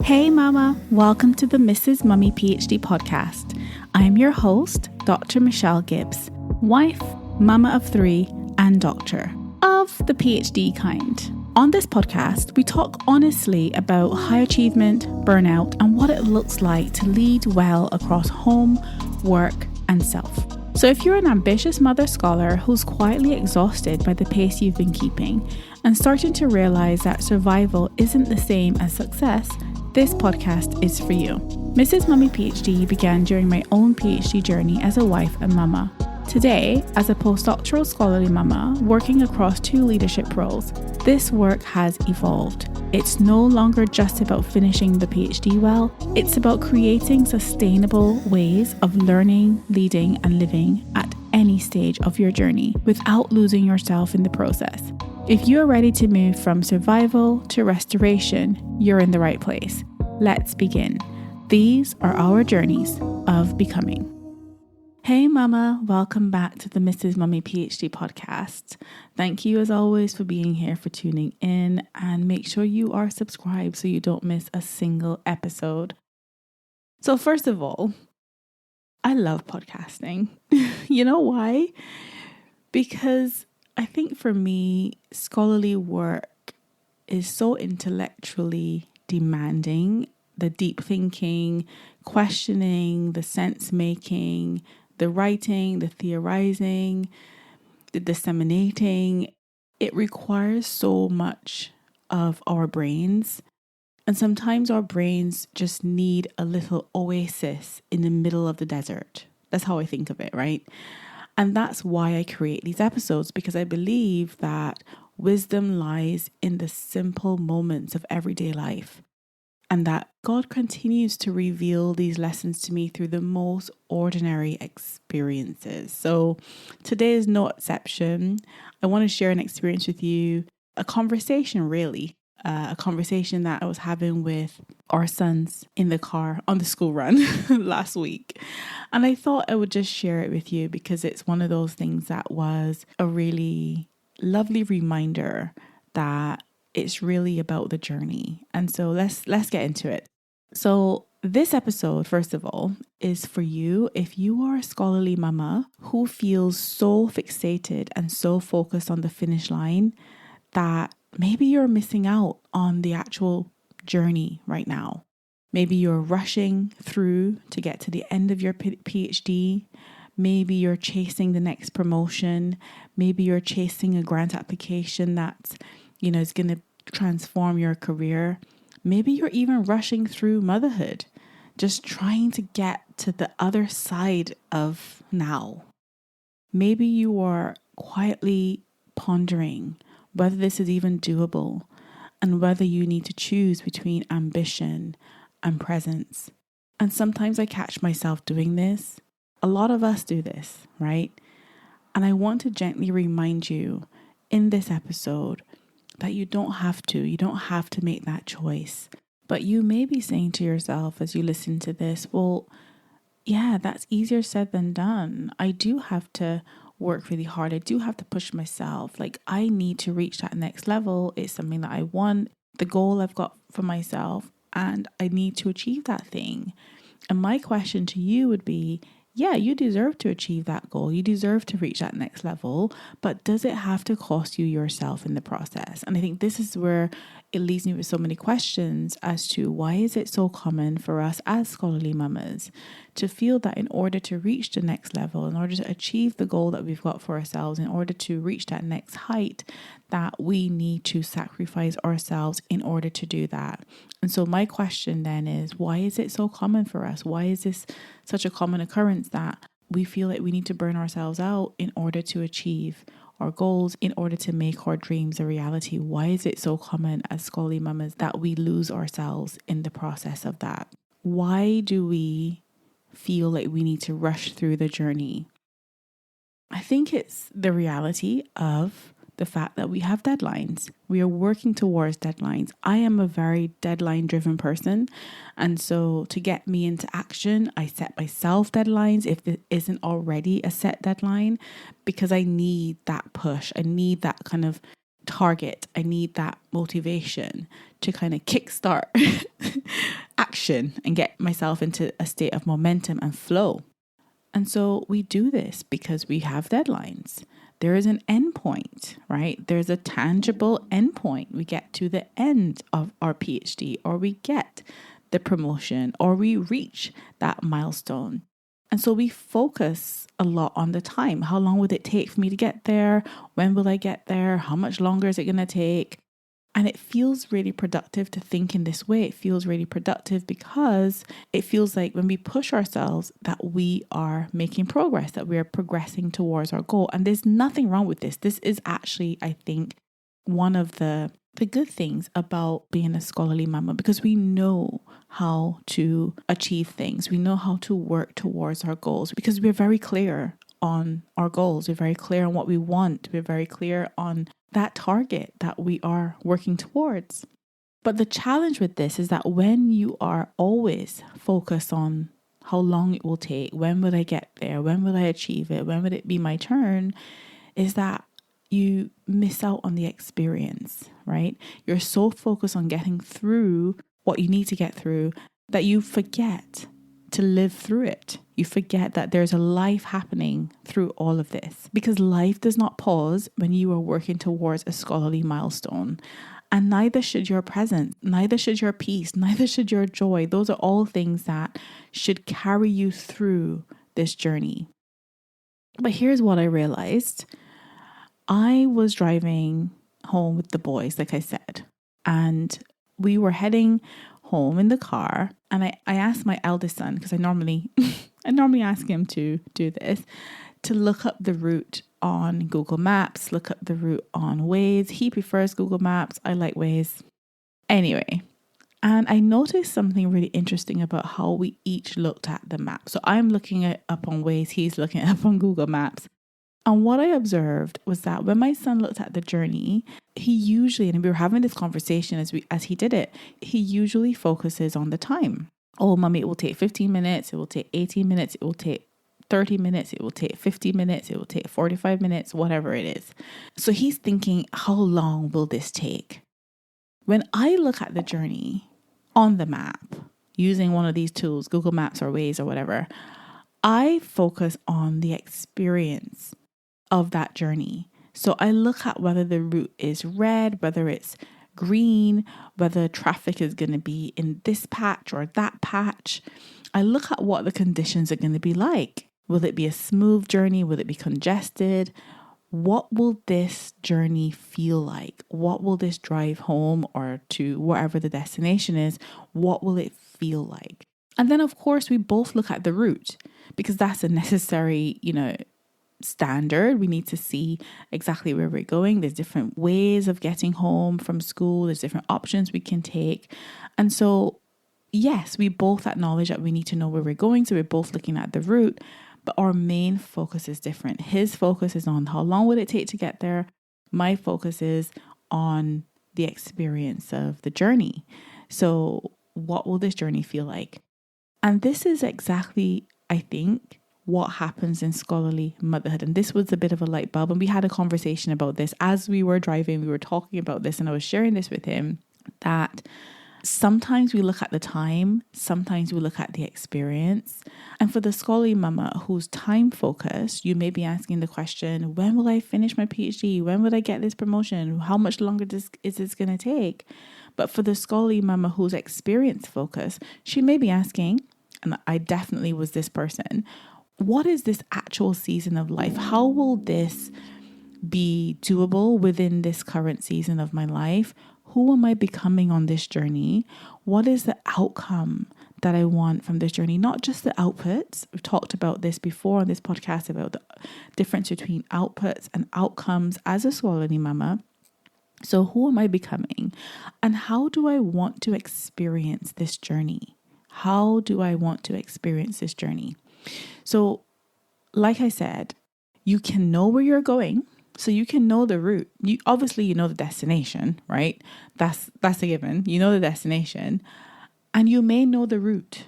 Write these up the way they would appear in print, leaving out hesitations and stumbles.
Hey Mama, welcome to the Mrs. Mummy PhD podcast. I'm your host, Dr. Michelle Gibbs, wife, mama of 3, and doctor of the PhD kind. On this podcast, we talk honestly about high achievement, burnout, and what it looks like to lead well across home, work, and self. So if you're an ambitious mother scholar who's quietly exhausted by the pace you've been keeping and starting to realize that survival isn't the same as success, this podcast is for you. Mrs. Mummy PhD began during my own PhD journey as a wife and mama. Today, as a postdoctoral scholarly mama working across 2 leadership roles, this work has evolved. It's no longer just about finishing the PhD well, it's about creating sustainable ways of learning, leading, and living at any stage of your journey without losing yourself in the process. If you are ready to move from survival to restoration, you're in the right place. Let's begin. These are our journeys of becoming. Hey Mama, welcome back to the Mrs. Mummy PhD podcast. Thank you as always for being here, for tuning in, and make sure you are subscribed so you don't miss a single episode. So first of all, I love podcasting. You know why? Because I think for me, scholarly work is so intellectually demanding. The deep thinking, questioning, the sense making, the writing, the theorizing, the disseminating. It requires so much of our brains. And sometimes our brains just need a little oasis in the middle of the desert. That's how I think of it, right? And that's why I create these episodes, because I believe that wisdom lies in the simple moments of everyday life, and that God continues to reveal these lessons to me through the most ordinary experiences. So today is no exception. I want to share an experience with you, a conversation really, a conversation that I was having with our sons in the car on the school run last week. And I thought I would just share it with you because it's one of those things that was a really lovely reminder that it's really about the journey. And so let's get into it. So this episode, first of all, is for you if you are a scholarly mama who feels so fixated and so focused on the finish line that maybe you're missing out on the actual journey right now. Maybe you're rushing through to get to the end of your PhD. Maybe you're chasing the next promotion. Maybe you're chasing a grant application that's, is going to transform your career. Maybe you're even rushing through motherhood, just trying to get to the other side of now. Maybe you are quietly pondering whether this is even doable and whether you need to choose between ambition and presence. And sometimes I catch myself doing this. A lot of us do this, right? And I want to gently remind you in this episode that you don't have to make that choice. But you may be saying to yourself as you listen to this, well, yeah, that's easier said than done. I do have to work really hard. I do have to push myself. Like, I need to reach that next level. It's something that I want, the goal I've got for myself, and I need to achieve that thing. And my question to you would be, yeah, you deserve to achieve that goal. You deserve to reach that next level, but does it have to cost you yourself in the process? And I think this is where it leaves me with so many questions as to why is it so common for us as scholarly mamas to feel that in order to reach the next level, in order to achieve the goal that we've got for ourselves, in order to reach that next height, that we need to sacrifice ourselves in order to do that. And so my question then is, why is it so common for us? Why is this such a common occurrence that we feel like we need to burn ourselves out in order to achieve our goals, in order to make our dreams a reality? Why is it so common as scholarly mamas that we lose ourselves in the process of that? Why do we feel like we need to rush through the journey? I think it's the reality of the fact that we have deadlines. We are working towards deadlines. I am a very deadline driven person. And so to get me into action, I set myself deadlines if it isn't already a set deadline, because I need that push. I need that kind of target. I need that motivation to kind of kickstart motion and get myself into a state of momentum and flow. And so we do this because we have deadlines. There is an end point, right? There's a tangible end point. We get to the end of our PhD, or we get the promotion, or we reach that milestone. And so we focus a lot on the time. How long would it take for me to get there? When will I get there? How much longer is it going to take? And it feels really productive to think in this way. It feels really productive because it feels like when we push ourselves that we are making progress, that we are progressing towards our goal. And there's nothing wrong with this. This is actually, I think, one of the good things about being a scholarly mama, because we know how to achieve things. We know how to work towards our goals because we're very clear on our goals. We're very clear on what we want. We're very clear on that target that we are working towards. But the challenge with this is that when you are always focused on how long it will take, when will I get there, when will I achieve it, when will it be my turn, is that you miss out on the experience, right? You're so focused on getting through what you need to get through that you forget to live through it. You forget that there's a life happening through all of this, because life does not pause when you are working towards a scholarly milestone. And neither should your presence, neither should your peace, neither should your joy. Those are all things that should carry you through this journey. But here's what I realized. I was driving home with the boys, like I said, and we were heading home in the car, and I asked my eldest son, because I normally ask him to do this, to look up the route on Google Maps, look up the route on Waze. He prefers Google Maps. I like Waze. Anyway, and I noticed something really interesting about how we each looked at the map. So I'm looking it up on Waze, he's looking it up on Google Maps. And what I observed was that when my son looked at the journey, he usually, and we were having this conversation as he did it, he usually focuses on the time. Oh, mommy, it will take 15 minutes. It will take 18 minutes. It will take 30 minutes. It will take 50 minutes. It will take 45 minutes, whatever it is. So he's thinking, how long will this take? When I look at the journey on the map, using one of these tools, Google Maps or Waze or whatever, I focus on the experience of that journey. So I look at whether the route is red, whether it's green, whether traffic is going to be in this patch or that patch. I look at what the conditions are going to be like. Will it be a smooth journey? Will it be congested? What will this journey feel like? What will this drive home or to wherever the destination is? What will it feel like? And then, of course, we both look at the route, because that's a necessary, standard. We need to see exactly where we're going. There's different ways of getting home from school. There's different options we can take. And so, yes, we both acknowledge that we need to know where we're going. So we're both looking at the route, but our main focus is different. His focus is on how long would it take to get there. My focus is on the experience of the journey. So what will this journey feel like? And this is exactly, I think, what happens in scholarly motherhood. And this was a bit of a light bulb. And we had a conversation about this as we were driving. We were talking about this, and I was sharing this with him, that sometimes we look at the time, sometimes we look at the experience. And for the scholarly mama who's time focused, you may be asking the question, when will I finish my PhD? When will I get this promotion? How much longer is this going to take? But for the scholarly mama who's experience focused, she may be asking, and I definitely was this person, what is this actual season of life? How will this be doable within this current season of my life? Who am I becoming on this journey? What is the outcome that I want from this journey? Not just the outputs. We've talked about this before on this podcast about the difference between outputs and outcomes as a scholarly mama. So who am I becoming? And how do I want to experience this journey? How do I want to experience this journey? So, like I said, you can know where you're going. So you can know the route. You know the destination, right? That's a given. You know the destination, and you may know the route.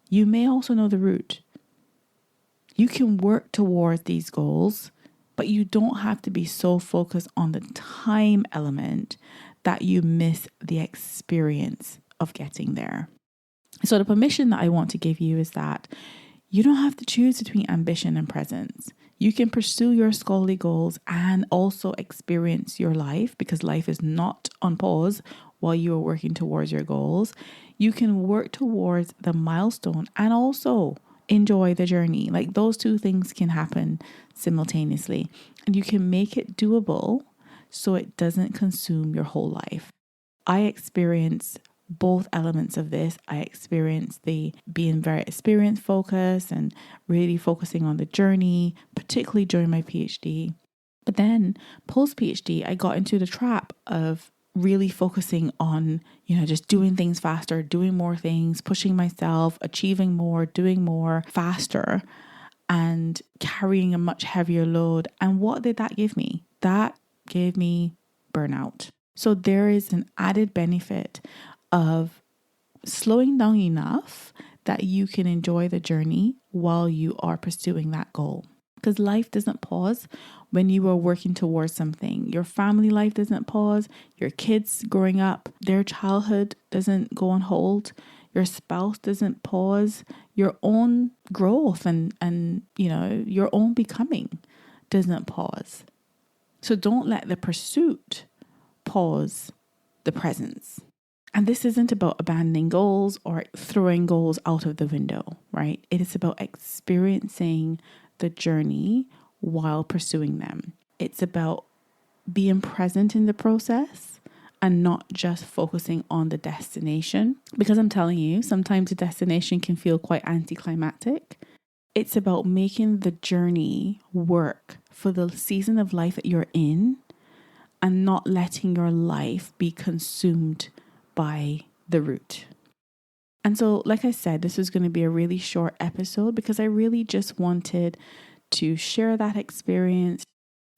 You may also know the route. You can work towards these goals, but you don't have to be so focused on the time element that you miss the experience of getting there. So the permission that I want to give you is that you don't have to choose between ambition and presence. You can pursue your scholarly goals and also experience your life, because life is not on pause while you are working towards your goals. You can work towards the milestone and also enjoy the journey. Like, those two things can happen simultaneously, and you can make it doable so it doesn't consume your whole life. I experience both elements of this. I experienced the being very experience focused and really focusing on the journey, particularly during my PhD. But then post PhD, I got into the trap of really focusing on, just doing things faster, doing more things, pushing myself, achieving more, doing more faster, and carrying a much heavier load. And what did that give me? That gave me burnout. So there is an added benefit of slowing down enough that you can enjoy the journey while you are pursuing that goal. Because life doesn't pause when you are working towards something. Your family life doesn't pause. Your kids growing up, their childhood doesn't go on hold. Your spouse doesn't pause. Your own growth and your own becoming doesn't pause. So don't let the pursuit pause the presence. And this isn't about abandoning goals or throwing goals out of the window, right? It is about experiencing the journey while pursuing them. It's about being present in the process and not just focusing on the destination. Because I'm telling you, sometimes the destination can feel quite anticlimactic. It's about making the journey work for the season of life that you're in and not letting your life be consumed by the route. And so, like I said, this is going to be a really short episode because I really just wanted to share that experience.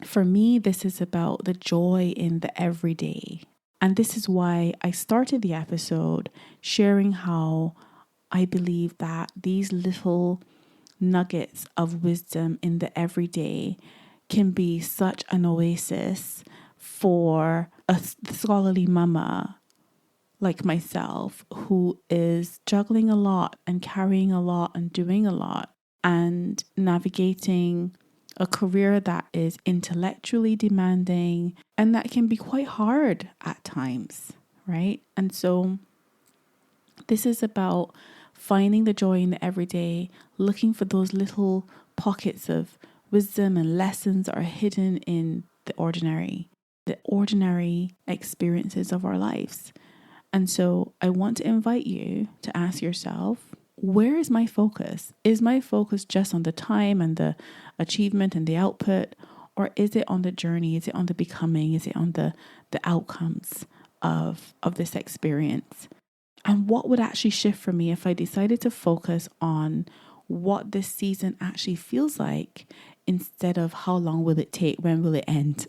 For me, this is about the joy in the everyday. And this is why I started the episode sharing how I believe that these little nuggets of wisdom in the everyday can be such an oasis for a scholarly mama like myself, who is juggling a lot and carrying a lot and doing a lot and navigating a career that is intellectually demanding and that can be quite hard at times, right? And so this is about finding the joy in the everyday, looking for those little pockets of wisdom and lessons that are hidden in the ordinary experiences of our lives. And so I want to invite you to ask yourself, where is my focus? Is my focus just on the time and the achievement and the output? Or is it on the journey? Is it on the becoming? Is it on the outcomes of this experience? And what would actually shift for me if I decided to focus on what this season actually feels like instead of how long will it take? When will it end?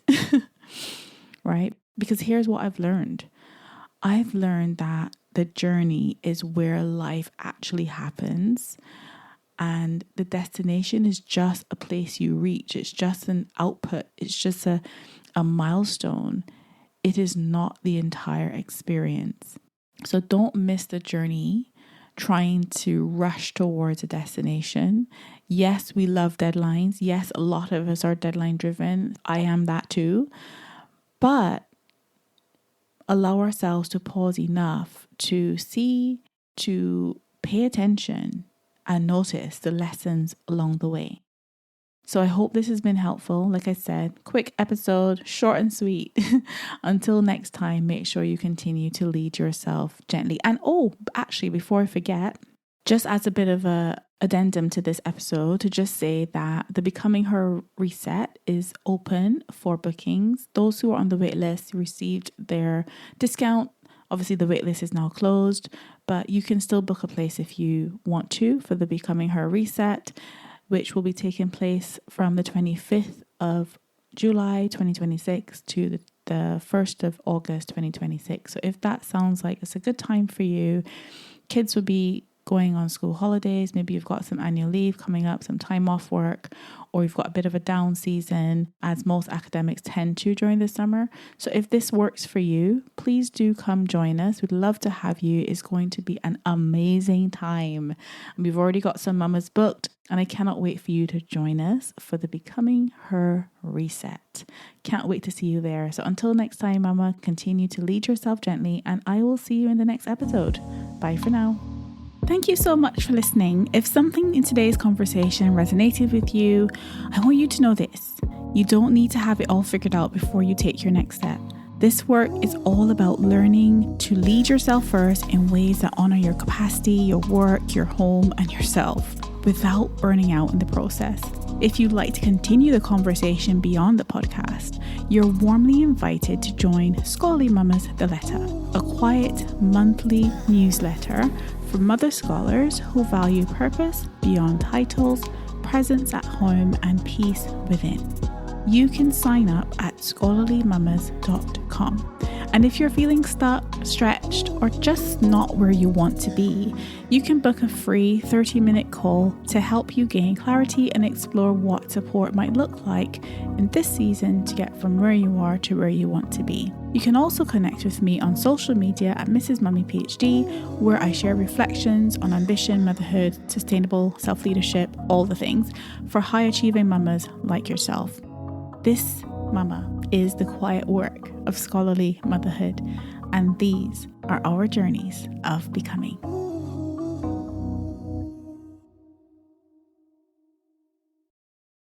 Right? Because here's what I've learned. I've learned that the journey is where life actually happens, and the destination is just a place you reach. It's just an output. It's just a milestone. It is not the entire experience. So don't miss the journey trying to rush towards a destination. Yes, we love deadlines. Yes, a lot of us are deadline driven. I am that too. But allow ourselves to pause enough to see, to pay attention and notice the lessons along the way. So I hope this has been helpful. Like I said, quick episode, short and sweet. Until next time, make sure you continue to lead yourself gently. And actually, before I forget, just as a bit of a addendum to this episode, to just say that the Becoming Her reset is open for bookings. Those who are on the wait list received their discount. Obviously, the wait list is now closed, but you can still book a place if you want to for the Becoming Her reset, which will be taking place from the 25th of July 2026 to the 1st of August 2026. So if that sounds like it's a good time for you, kids will be going on school holidays. Maybe you've got some annual leave coming up, some time off work, or you've got a bit of a down season, as most academics tend to during the summer. So if this works for you, please do come join us. We'd love to have you. It's going to be an amazing time. And we've already got some mamas booked, and I cannot wait for you to join us for the Becoming Her Reset. Can't wait to see you there. So until next time, mama, continue to lead yourself gently, and I will see you in the next episode. Bye for now. Thank you so much for listening. If something in today's conversation resonated with you, I want you to know this. You don't need to have it all figured out before you take your next step. This work is all about learning to lead yourself first in ways that honor your capacity, your work, your home, and yourself without burning out in the process. If you'd like to continue the conversation beyond the podcast, you're warmly invited to join Scholarly Mamas The Letter, a quiet monthly newsletter for mother scholars who value purpose beyond titles, presence at home, and peace within. You can sign up at scholarlymamas.com. And if you're feeling stuck, stretched, or just not where you want to be, you can book a free 30-minute call to help you gain clarity and explore what support might look like in this season to get from where you are to where you want to be. You can also connect with me on social media at Mrs. Mummy PhD, where I share reflections on ambition, motherhood, sustainable self-leadership, all the things, for high-achieving mamas like yourself. This, mama, is the quiet work of scholarly motherhood, and these are our journeys of becoming.